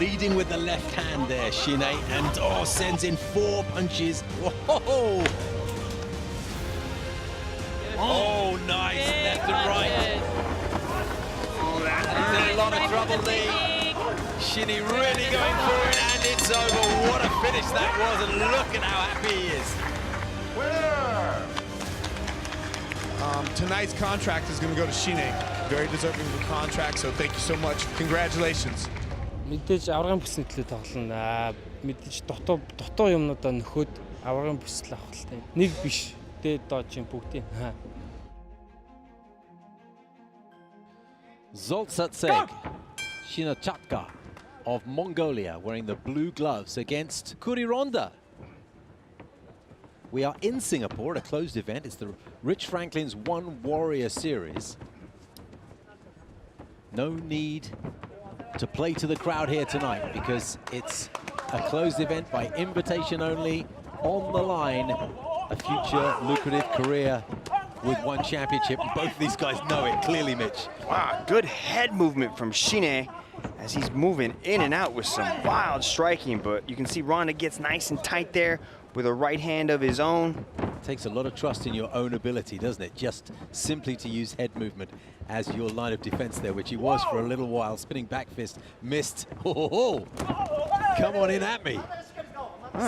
Leading with the left hand there, Шинэ, and sends in 4 punches. Whoa! Oh, nice, left and right. That's in a lot of trouble, Lee. Шинэ really going for it, and it's over. What a finish that was, and look at how happy he is. Tonight's contract is going to go to Шинэ. Very deserving of the contract, so thank you so much. Congratulations. Мэдээж аврагын бүсний төлөө тоглоно. Мэдээж дутуу юмнуудаа нөхөд аврагын бүсэл авах хэрэгтэй. Нэг биш. Дээд доод чинь бүгдийн. Zoltsatseg, Шинэчагтагын of Mongolia wearing the blue gloves against Kurironda. We are in Singapore at a closed event. It's the Rich Franklin's One Warrior Series. No need to play to the crowd here tonight because it's a closed event by invitation only. On the line, a future lucrative career with one championship. Both these guys know it clearly, Mitch. Wow, good head movement from Шинэ as he's moving in and out with some wild striking, but you can see Ronda gets nice and tight there with a right hand of his own. Takes a lot of trust in your own ability, doesn't it? Just simply to use head movement as your line of defense there, which he was for a little while. Spinning back fist, missed. Oh, come on in at me,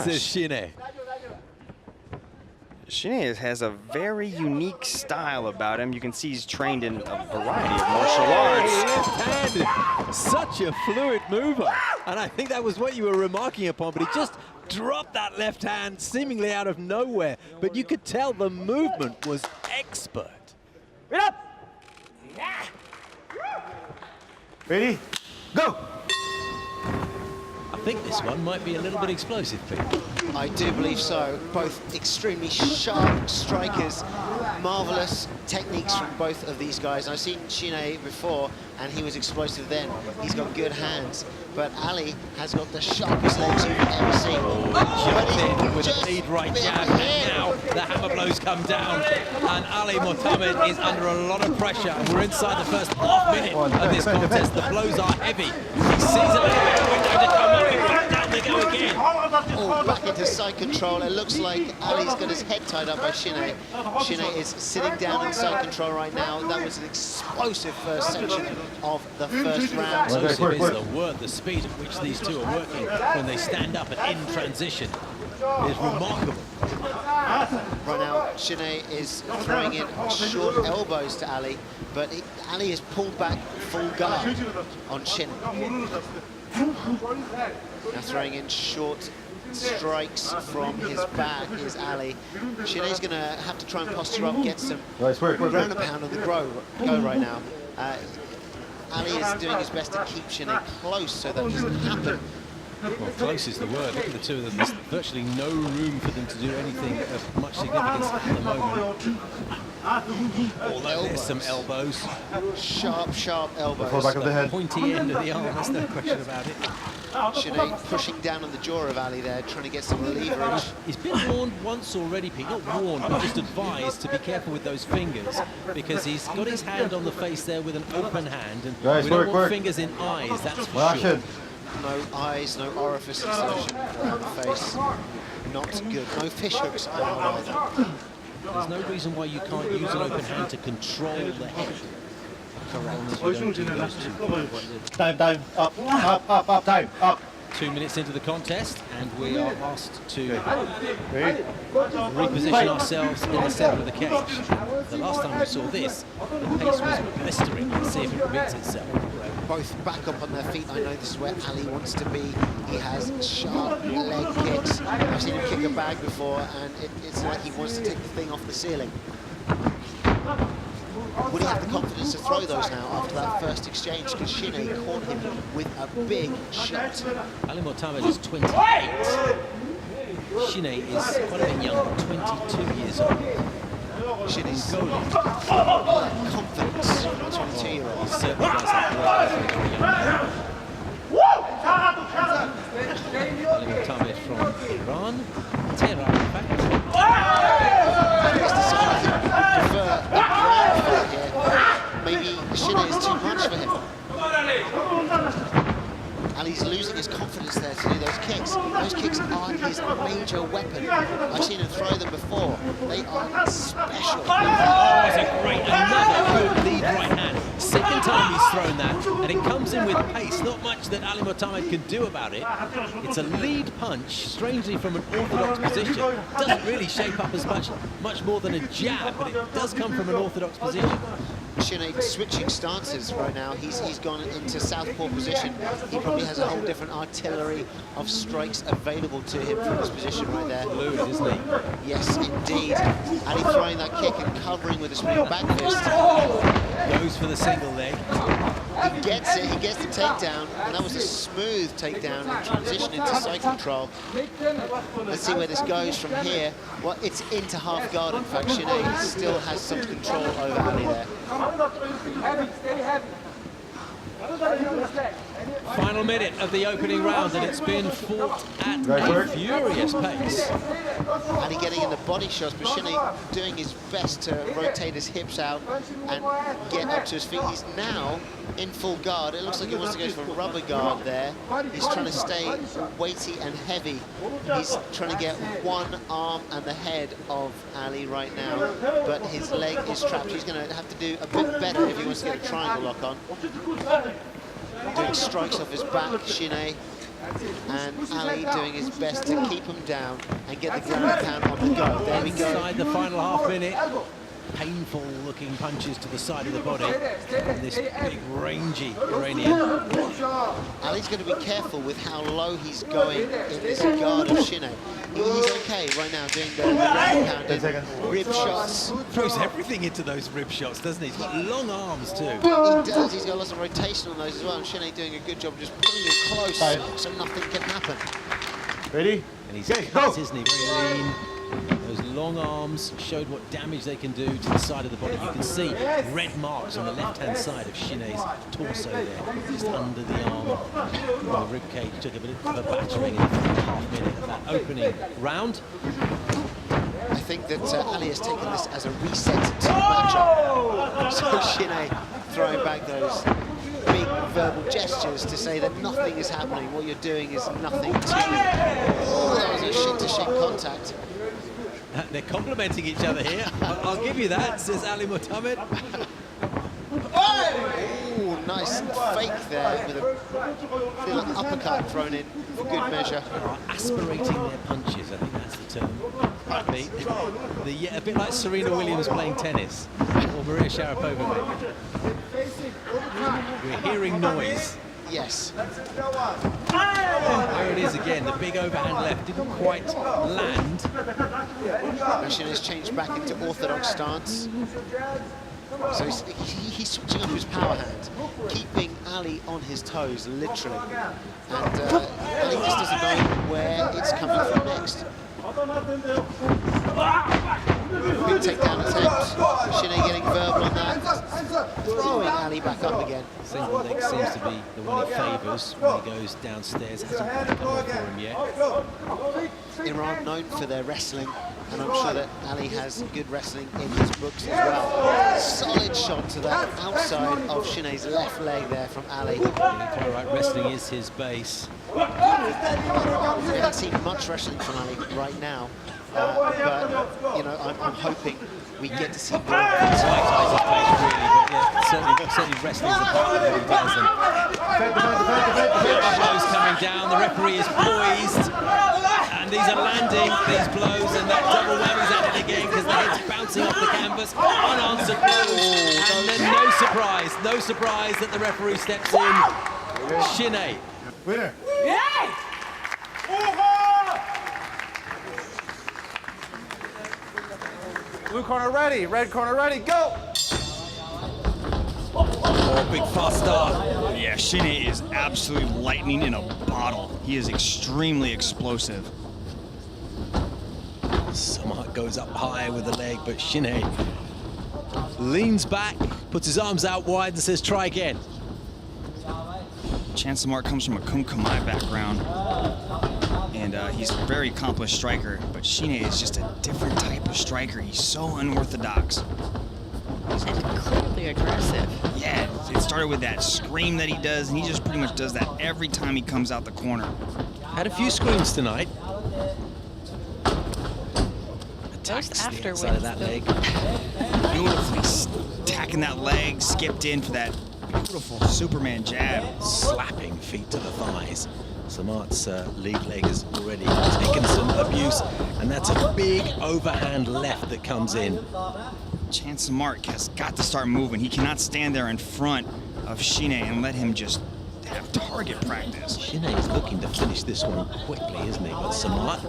says Шинэ. Шинэ has a very unique style about him. You can see he's trained in a variety of martial arts. Left-handed, such a fluid mover. And I think that was what you were remarking upon, but he just dropped that left hand seemingly out of nowhere. But you could tell the movement was expert. Get up! Ready? Go! I think this one might be a little bit explosive, Pete. I do believe so. Both extremely sharp strikers, marvelous techniques from both of these guys. I've seen Шинэ before, and he was explosive then. He's got good hands, but Ali has got the sharpest legs you've ever seen. Jumped in with a lead right jab, and now the hammer blows come down, and Ali Mohammed is under a lot of pressure. And we're inside the first half minute of this contest. The blows are heavy. He sees a little bit of window to come up, and right down they go again. Oh, back into side control. It looks like Ali's got his head tied up by Шинэ. Шинэ is sitting down in side control right now. That was an explosive first section of the first round. Explosive is the word. The speed at which these two are working when they stand up and in transition is remarkable. Right now, Шинэ is throwing in short elbows to Ali, but Ali is pulled back full guard on Шинэ. Now throwing in short strikes from his back is Ali. Шинэ's going to have to try and posture up, get some ground and pound on the go right now. Ali is doing his best to keep Шинэ close so that doesn't happen. Well, close is the word. Look at the two of them. There's virtually no room for them to do anything of much significance at the moment. Although there's some elbows. Sharp elbows. Before back of the head. Pointy end of the arm, there's no question about it. Шинэ pushing down on the jaw of Ali there, trying to get some leverage. He's been warned once already, Pete. Not warned, but just advised to be careful with those fingers, because he's got his hand on the face there with an open hand, and we don't want fingers in eyes, that's for sure. No eyes, no orifice insertion around the face. Not good. No fish hooks either. There's no reason why you can't use an open hand to control the head. Time, up, time, up. 2 minutes into the contest, and we are asked to reposition ourselves in the centre of the cage. The last time we saw this, the pace was blistering. Let's see if it repeats itself. Both back up on their feet. I know this is where Ali wants to be. He has sharp leg kicks. I've seen him kick a bag before, and it's like he wants to take the thing off the ceiling. Would he have the confidence to throw those now after that first exchange? Because Шинэ caught him with a big shot. Ali Mohammed is 28. Шинэ is quite a bit younger, 22 years old. Шинэ's confidence from a 22-year-old. He certainly does have Ali Mohammed from Iran, Tehran, in fact. Maybe Шинэ is too much for him. Ali's losing his confidence there to do those kicks. Those kicks are his major weapon. I've seen him throw them before. They are special. Oh, it's a great, another good lead right hand. Second time he's thrown that, and it comes in with pace. Not much that Ali Mohammed can do about it. It's a lead punch, strangely from an orthodox position. Doesn't really shape up as much more than a jab, but it does come from an orthodox position. Шинэ switching stances right now. He's gone into southpaw position. He probably has a whole different artillery of strikes available to him from this position right there. Fluid, isn't he? Yes, indeed. And he's throwing that kick and covering with a spinning back fist. Goes for the single leg. He gets it, he gets the takedown, and that was a smooth takedown and transition into side control. Let's see where this goes from here. Well, it's into half guard, in fact. Шинэ still has some control over Ali there. Final minute of the opening round, and it's been fought at a furious pace. Ali getting in the body shots, but Шинэ doing his best to rotate his hips out and get up to his feet. He's now in full guard. It looks like he wants to go for a rubber guard there. He's trying to stay weighty and heavy. He's trying to get one arm and the head of Ali right now, but his leg is trapped. He's going to have to do a bit better if he wants to get a triangle lock on. Doing strikes off his back, Шинэ, and Ali doing his best to keep him down and get the ground pound on the go. There we go. Inside the final half minute, painful looking punches to the side of the body, and this big rangy Iranian. Ali's going to be careful with how low he's going in this guard of Шинэ. He's okay right now doing the ground pounding, rib shots. Throws everything into those rib shots, doesn't he? He's got long arms too. He does, he's got lots of rotation on those as well, and Шинэ doing a good job just pulling him close so nothing can happen. Ready? And he's fat, isn't he? Very lean. Those long arms showed what damage they can do to the side of the body. You can see red marks on the left-hand side of Шинэ's torso there, just under the arm. The rib cage took a bit of a battering in the half minute of that opening round. I think that Ali has taken this as a reset to the matchup. So Шинэ throwing back those big verbal gestures to say that nothing is happening. What you're doing is nothing to you. Oh, that was a shin-to-shin contact. They're complimenting each other here. I'll give you that, says Ali Mohammed. Oh, nice fake there with a little uppercut thrown in for good measure. Aspirating their punches, I think that's the term. A bit like Serena Williams playing tennis, or Maria Sharapova maybe. We're hearing noise. Yes. There it is again, the big overhand left didn't quite land. Шинэ has changed back into orthodox stance. So he's switching up his power hand, keeping Ali on his toes, literally. And Ali just doesn't know where it's coming from next. Big takedown attempt. Шинэ getting verbal on that. Throwing Ali back up again. Single leg seems to be the one he favours when he goes downstairs. Hasn't quite come off for him yet. Iran known for their wrestling, and I'm sure that Ali has good wrestling in his books as well. Solid shot to that outside of Шинэ's left leg there from Ali. Quite right, wrestling is his base. We haven't seen much wrestling from Ali right now, but you know, I'm hoping we get to see more. Certainly wrestling's a part of what he does. And blows coming down, the referee is poised, and these are landing, these blows, and that double whammy's at it again because the head's bouncing off the canvas, unanswered blows, and then no surprise that the referee steps in. Шинэ. Winner. Blue corner ready, red corner ready, go! Oh, big fast start. Yeah, Шинэ is absolutely lightning in a bottle. He is extremely explosive. Samart goes up high with the leg, but Шинэ leans back, puts his arms out wide and says, try again. Chan Samart comes from a Kumkamai background, and he's a very accomplished striker, but Шинэ is just a different type of striker. He's so unorthodox. And clearly aggressive. Yeah, it started with that scream that he does, and he just pretty much does that every time he comes out the corner. Had a few screams tonight. Just Attacks the after outside of that leg. Beautifully attacking that leg, skipped in for that beautiful Superman jab. Slapping feet to the thighs. Samart's lead leg has already taken some abuse, and that's a big overhand left that comes in. Chan Samart has got to start moving. He cannot stand there in front of Шинэ and let him just have target practice. Шинэ is looking to finish this one quickly, isn't he? But Samart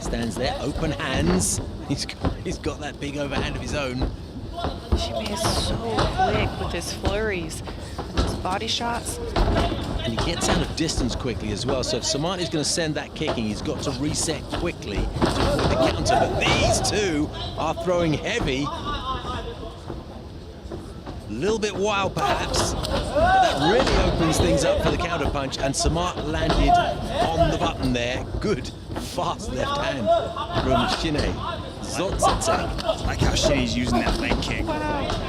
stands there, open hands. He's got that big overhand of his own. Шинэ is so quick with his flurries and those body shots. And he gets out of distance quickly as well. So if Samart is going to send that kicking, he's got to reset quickly to avoid the counter. But these two are throwing heavy. A little bit wild, perhaps, but that really opens things up for the counter punch, and Samart landed on the button there. Good, fast left hand from Шинэ. I like how Shine's using that leg kick.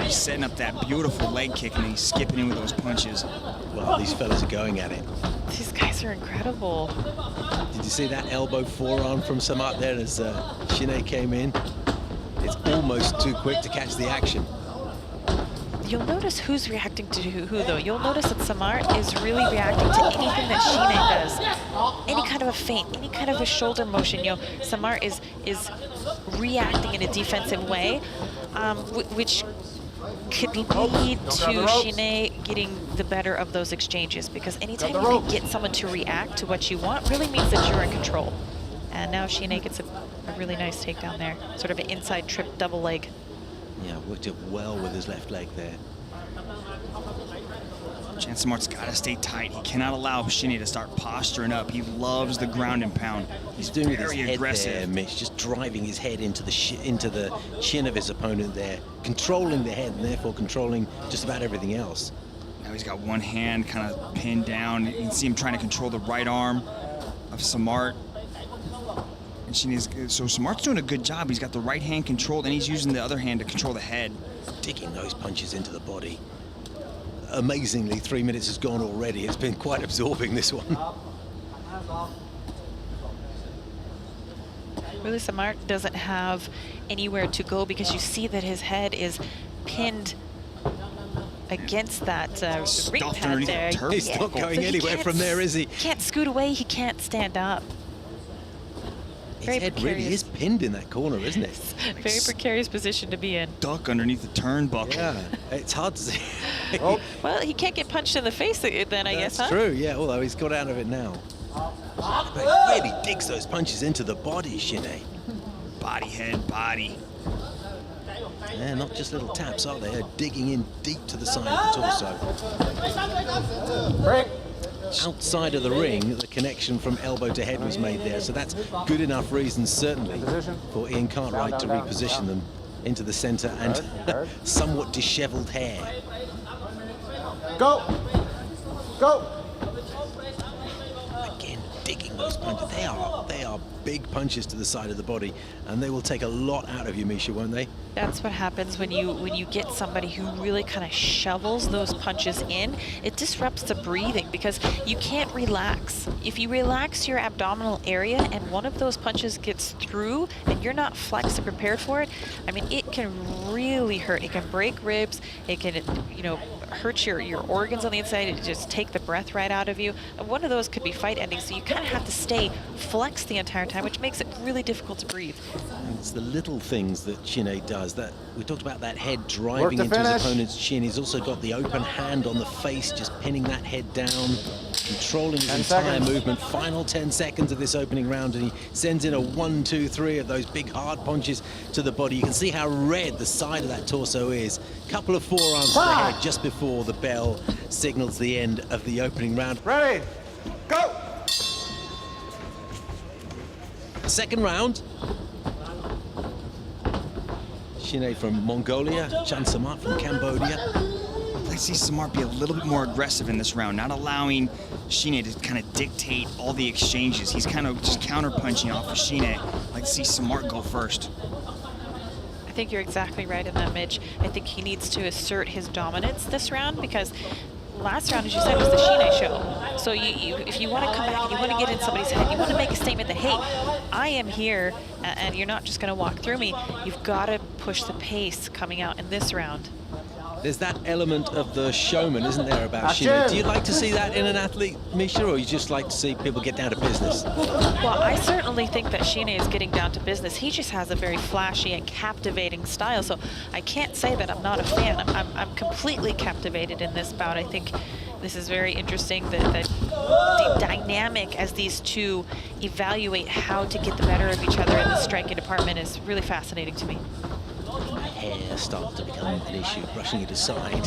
He's setting up that beautiful leg kick, and he's skipping in with those punches. Well, these fellas are going at it. These guys are incredible. Did you see that elbow forearm from Samart there as Шинэ came in? It's almost too quick to catch the action. You'll notice who's reacting to who, though. You'll notice that Samart is really reacting to anything that Шинэ does. Any kind of a feint, any kind of a shoulder motion. You know, Samart is reacting in a defensive way, which could lead to Шинэ getting the better of those exchanges. Because anytime you can get someone to react to what you want, really means that you're in control. And now Шинэ gets a really nice takedown there, sort of an inside trip double leg. Yeah, worked it well with his left leg there. Chan Samart's got to stay tight. He cannot allow Шинэ to start posturing up. He loves the ground and pound. He's doing very with his head aggressive. there, Mitch, just driving his head into the chin of his opponent there, controlling the head and therefore controlling just about everything else. Now he's got one hand kind of pinned down. You can see him trying to control the right arm of Samart. And so Samart's doing a good job. He's got the right hand controlled, and he's using the other hand to control the head. Digging those punches into the body. Amazingly, 3 minutes has gone already. It's been quite absorbing, this one. Really, Samart doesn't have anywhere to go because you see that his head is pinned against that ring pad there. He's not going anywhere from there, is he? Can't scoot away. He can't stand up. His head really is pinned in that corner, isn't it? Very precarious position to be in. Duck underneath the turnbuckle. Yeah, it's hard to see. Well, he can't get punched in the face then, I guess, huh? That's true, yeah, although he's got out of it now. But he really digs those punches into the body, Шинэ. Body, head, body. Yeah, not just little taps, are they? They're digging in deep to the side of the torso. Break. Outside of the ring, the connection from elbow to head was made there, so that's good enough reason, certainly, for Ian Cartwright to reposition them into the center and somewhat disheveled hair. Go! Go! Again, digging those punches. They are big punches to the side of the body, and they will take a lot out of you, Misha, won't they? That's what happens when you get somebody who really kind of shovels those punches in. It disrupts the breathing because you can't relax. If you relax your abdominal area and one of those punches gets through and you're not flexed and prepared for it, I mean, it can really hurt. It can break ribs. It can, hurt your organs on the inside. It just take the breath right out of you. And one of those could be fight ending. So you kind of have to stay flexed the entire time, which makes it really difficult to breathe. And it's the little things that Шинэ does. That we talked about, that head driving into his opponent's chin. He's also got the open hand on the face, just pinning that head down, controlling his entire movement. Final 10 seconds of this opening round, and he sends in a 1, 2, 3 of those big hard punches to the body. You can see how red the side of that torso is. Couple of forearms to the head just before the bell signals the end of the opening round. Ready, go! Second round. Шинэ from Mongolia, Chan Samart from Cambodia. I see Samart be a little bit more aggressive in this round, not allowing Шинэ to kind of dictate all the exchanges. He's kind of just counter-punching off of Шинэ. I'd like to see Samart go first. I think you're exactly right in that, Mitch. I think he needs to assert his dominance this round because last round, as you said, was the Shine show. So if you want to come back and you want to get in somebody's head, you want to make a statement that, hey, I am here and you're not just going to walk through me. You've got to push the pace coming out in this round. There's that element of the showman, isn't there, about Shine? Do you like to see that in an athlete, Misha, or you just like to see people get down to business? Well, I certainly think that Shine is getting down to business. He just has a very flashy and captivating style, so I can't say that I'm not a fan. I'm completely captivated in this bout. I think this is very interesting, the dynamic as these two evaluate how to get the better of each other in the striking department is really fascinating to me. Hair starts to become an issue, brushing it aside.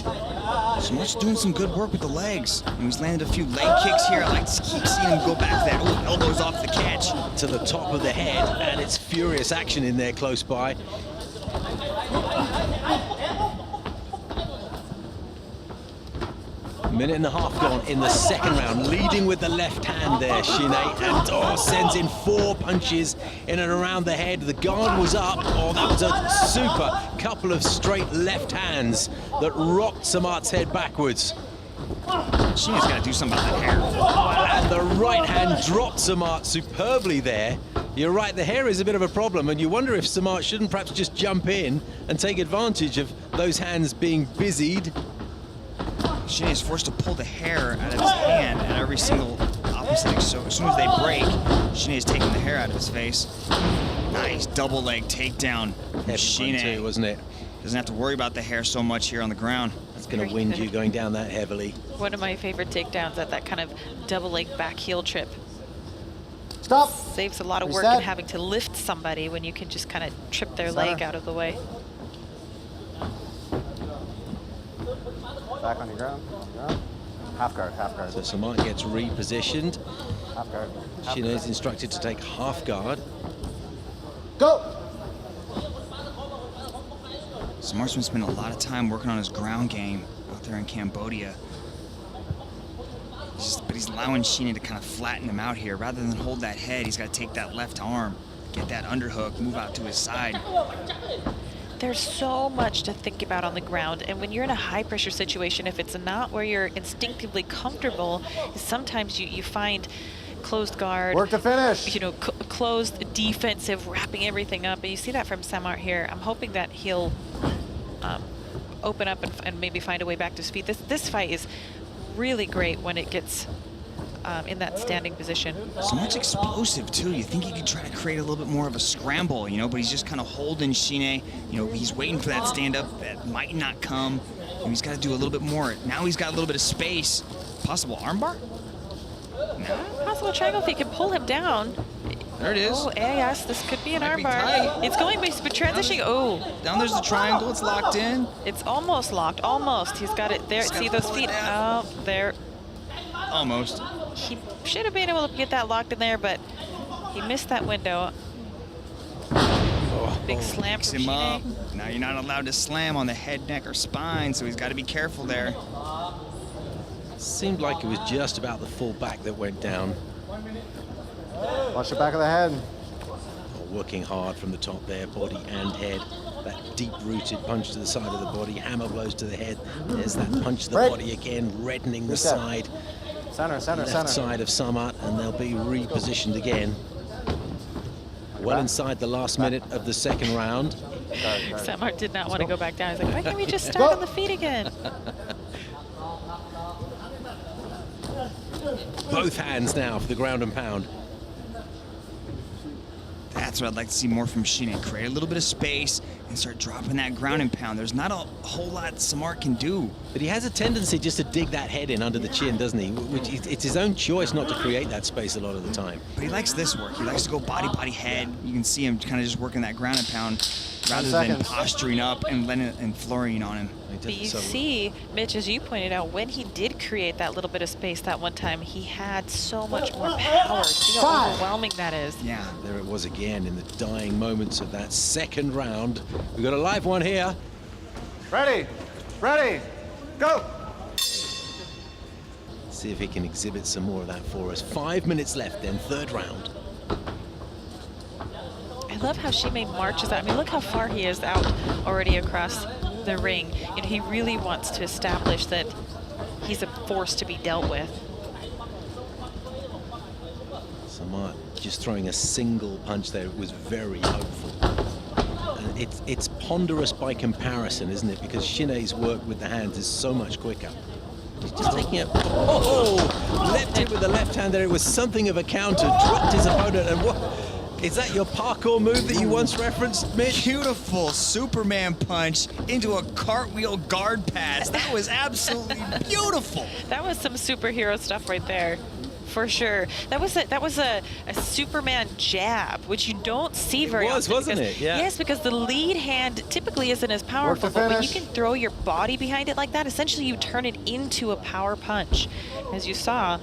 Samart's doing some good work with the legs. And he's landed a few leg kicks here. I like to keep seeing him go back to that. Oh, elbows off the catch. To the top of the head, and it's furious action in there close by. Minute and a half gone in the second round, leading with the left hand there, Shine, and sends in 4 punches in and around the head. The guard was up. Oh, that was a super couple of straight left hands that rocked Samart's head backwards. Shine's got to do something about that hair. And the right hand dropped Samart superbly there. You're right, the hair is a bit of a problem, and you wonder if Samart shouldn't perhaps just jump in and take advantage of those hands being busied. Shine is forced to pull the hair out of his hand at every single opposite. So as soon as they break, Shine is taking the hair out of his face. Nice double leg takedown from Shine. Wasn't it? Doesn't have to worry about the hair so much here on the ground. That's going to wind you going down that heavily. One of my favorite takedowns at that kind of double leg back heel trip. Stop. Saves a lot of work in having to lift somebody when you can just kind of trip their leg out of the way. Back on the ground. Half guard, half guard. So Samart gets repositioned. Half guard. Shine is instructed to take half guard. Go! Samart's been spending a lot of time working on his ground game out there in Cambodia. But he's allowing Shine to kind of flatten him out here. Rather than hold that head, he's got to take that left arm, get that underhook, move out to his side. There's so much to think about on the ground, and when you're in a high-pressure situation, if it's not where you're instinctively comfortable, sometimes you find closed guard, work to finish, you know, closed defensive, wrapping everything up. And you see that from Samart here. I'm hoping that he'll open up and maybe find a way back to his feet. This fight is really great when it gets in that standing position. Samart's explosive too. You think he could try to create a little bit more of a scramble, you know, but he's just kind of holding Shine. You know, he's waiting for that stand-up that might not come. And he's got to do a little bit more. Now he's got a little bit of space. Possible armbar? No. Possible triangle if he can pull him down. There it is. Oh, yes, this could be an Might be armbar. tight. It's going, but transitioning. Oh. Down there's the triangle. It's locked in. It's almost locked. Almost. He's got it there. See those feet? Oh, there. Almost. He should have been able to get that locked in there, but he missed that window. Big slam from Him up. Shine. Now you're not allowed to slam on the head, neck, or spine, so he's got to be careful there. Seemed like it was just about the full back that went down. Watch the back of the head. Working hard from the top there, body and head. That deep-rooted punch to the side of the body, hammer blows to the head. There's that punch to the body again, reddening the side. Center, center, Left center. side of Samart, and they'll be repositioned again. Well inside the last minute of the second round. Samart did not want to go back down. He's like, why can't we just start on the feet again? Both hands now for the ground and pound. That's what I'd like to see more from Shine. Create a little bit of space and start dropping that ground and pound. There's not a whole lot Samart can do. But he has a tendency just to dig that head in under the chin, doesn't he? Which it's his own choice not to create that space a lot of the time. But he likes this work. He likes to go body, body, head. You can see him kind of just working that ground and pound rather than posturing up and letting it and flurrying on him. But you see, Mitch, as you pointed out, when he did create that little bit of space that one time, he had so much more power. See how overwhelming that is. Yeah. There it was again in the dying moments of that second round. We've got a live one here. Ready, ready, go! See if he can exhibit some more of that for us. 5 minutes left then, third round. And love how Shimei marches out. I mean, look how far he is out already across the ring. You know, he really wants to establish that he's a force to be dealt with. Samart just throwing a single punch there was very hopeful. And it's ponderous by comparison, isn't it? Because Shiné's work with the hands is so much quicker. He's just taking it. Oh, leapt it with the left hand there. It was something of a counter. Dropped his opponent. And what? Is that your parkour move that you once referenced, Mitch? Beautiful Superman punch into a cartwheel guard pass. That was absolutely beautiful. That was some superhero stuff right there, for sure. That was a Superman jab, which you don't see very often. It was, wasn't it? Yeah. Yes, because the lead hand typically isn't as powerful, but when you can throw your body behind it like that, essentially you turn it into a power punch. As you saw,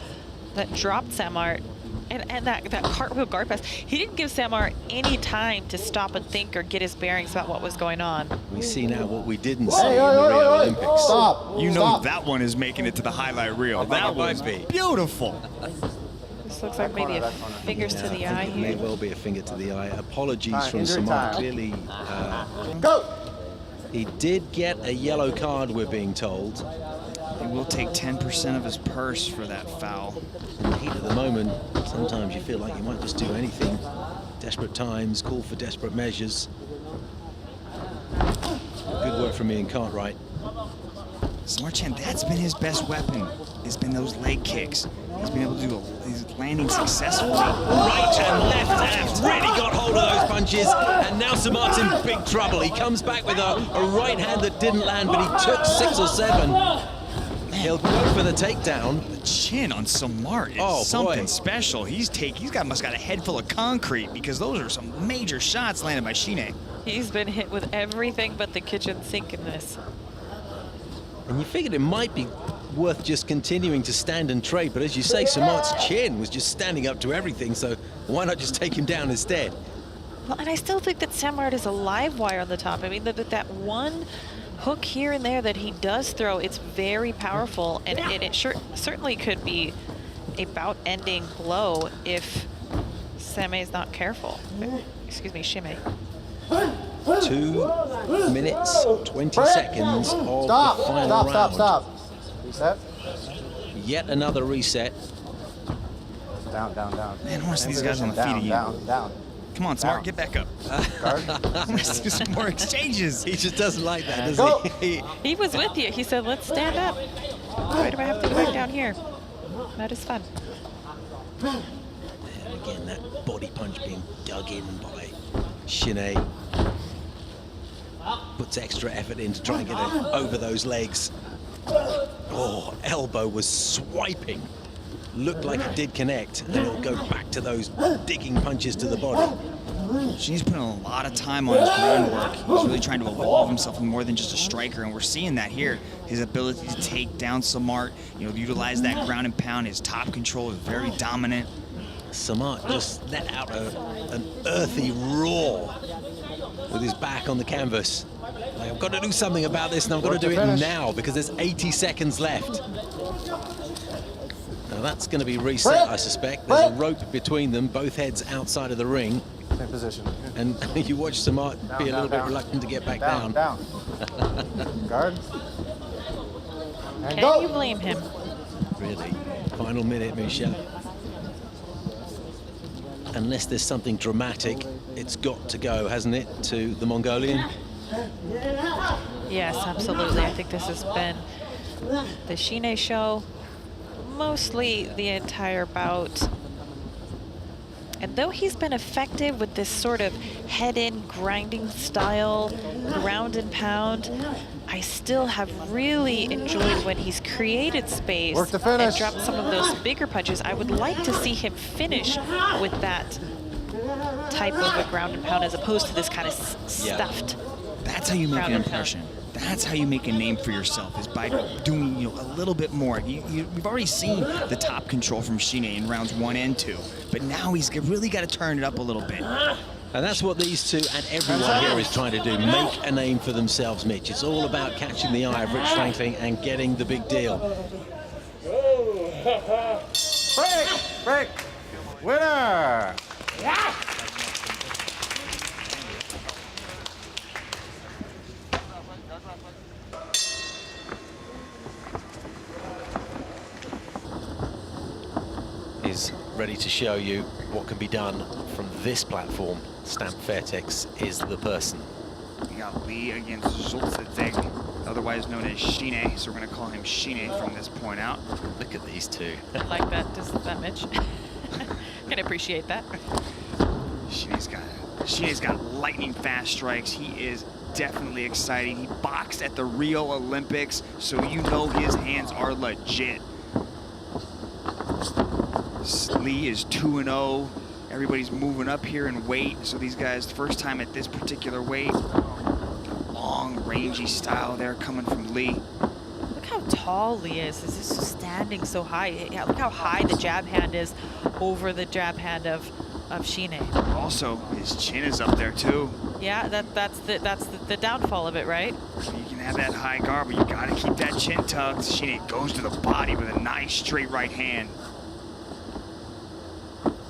that dropped Samart. And that cartwheel guard pass, he didn't give Samart any time to stop and think or get his bearings about what was going on. We see now what we didn't see in the Rio Olympics. Stop. You know that one is making it to the highlight reel. That was beautiful. This looks like maybe a fingers to the eye It here. may well be a finger to the eye. Apologies from Samart. Clearly, Go. he did get a yellow card, we're being told. He will take 10% of his purse for that foul. In the heat of the moment, sometimes you feel like you might just do anything. Desperate times, call for desperate measures. Good work from Ian Cartwright. Samarchan, that's been his best weapon. It's been those leg kicks. He's been able to do he's landing successfully. Right and left hand really got hold of those punches, and now Samart's in big trouble. He comes back with a right hand that didn't land, but he took 6 or 7. He'll go for the takedown. The chin on Samart is something special. Must got a head full of concrete, because those are some major shots landed by Shiné. He's been hit with everything but the kitchen sink in this. And you figured it might be worth just continuing to stand and trade, but as you say, Samart's chin was just standing up to everything, so why not just take him down instead? Well, and I still think that Samart is a live wire on the top. I mean, that one hook here and there that he does throw, it's very powerful, and it certainly could be a bout-ending blow if Shimei is not careful. Excuse me, Shimei. 2 minutes, 20 seconds of the final round. Stop. Reset. Yet another reset. Down. Man, I want to see these guys on the feet again. Down. Come on, Samart, get back up. Let's do some more exchanges. He just doesn't like that, does he? He was with you. He said, let's stand up. Why do I have to go back down here? That is fun. And again, that body punch being dug in by Shiné. Puts extra effort in to try and get it over those legs. Oh, elbow was swiping. Looked like it did connect, and it'll go back to those digging punches to the body. She's putting a lot of time on his groundwork. He's really trying to evolve himself in more than just a striker, and we're seeing that here. His ability to take down Samart, utilize that ground and pound. His top control is very dominant. Samart just let out an earthy roar with his back on the canvas. Like, I've got to do something about this, and I've got to do it now because there's 80 seconds left. Now that's going to be reset, I suspect. There's a rope between them, both heads outside of the ring. Same position. And you watch Samart be a little bit reluctant to get back down. Guard. And Can go. you blame him? Really. Final minute, Michelle. Unless there's something dramatic, it's got to go, hasn't it, to the Mongolian? Yes, absolutely. I think this has been the Shiné show, mostly the entire bout. And though he's been effective with this sort of head-in grinding style, ground and pound, I still have really enjoyed when he's created space Work to and finish. dropped some of those bigger punches. I would like to see him finish with that type of a ground and pound as opposed to this kind of stuffed. That's how you make ground an and pound. impression. That's how you make a name for yourself, is by doing a little bit more. You've already seen the top control from Shiné in rounds 1 and 2, but now he's really got to turn it up a little bit. And that's what these two and everyone here is trying to do, make a name for themselves, Mitch. It's all about catching the eye of Rich Franklin and getting the big deal. Break. Winner. ready to show you what can be done from this platform. Stamp Fairtex is the person. We got Lee against Zoltadeg, otherwise known as Shine, so we're going to call him Shine from this point out. Look at these two. I like that, that Mitch. Can appreciate that. Shine's got lightning fast strikes. He is definitely exciting. He boxed at the Rio Olympics, so you know his hands are legit. Lee is 2-0. Everybody's moving up here in weight, so these guys, first time at this particular weight. Long, rangy style there coming from Lee. Look how tall Lee is. Is this standing so high? Yeah, look how high the jab hand is over the jab hand of Shine. Also, his chin is up there too. Yeah, that's the downfall of it, right? You can have that high guard, but you gotta keep that chin tucked. Shine goes to the body with a nice straight right hand.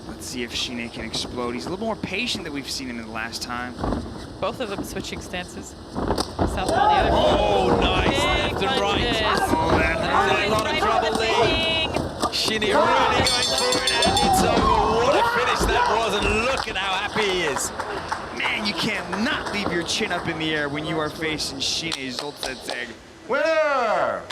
Let's see if Shine can explode. He's a little more patient than we've seen him in the last time. Both of them switching stances. Southpaw the other. Oh, nice. Big Left and right. punches. Oh, that A lot of Right trouble, on the Lee. thing. Shinny really going for it, and it's over. What a finish that was, and look at how happy he is. Man, you cannot leave your chin up in the air when you are facing Shine Zoltadeg. Winner!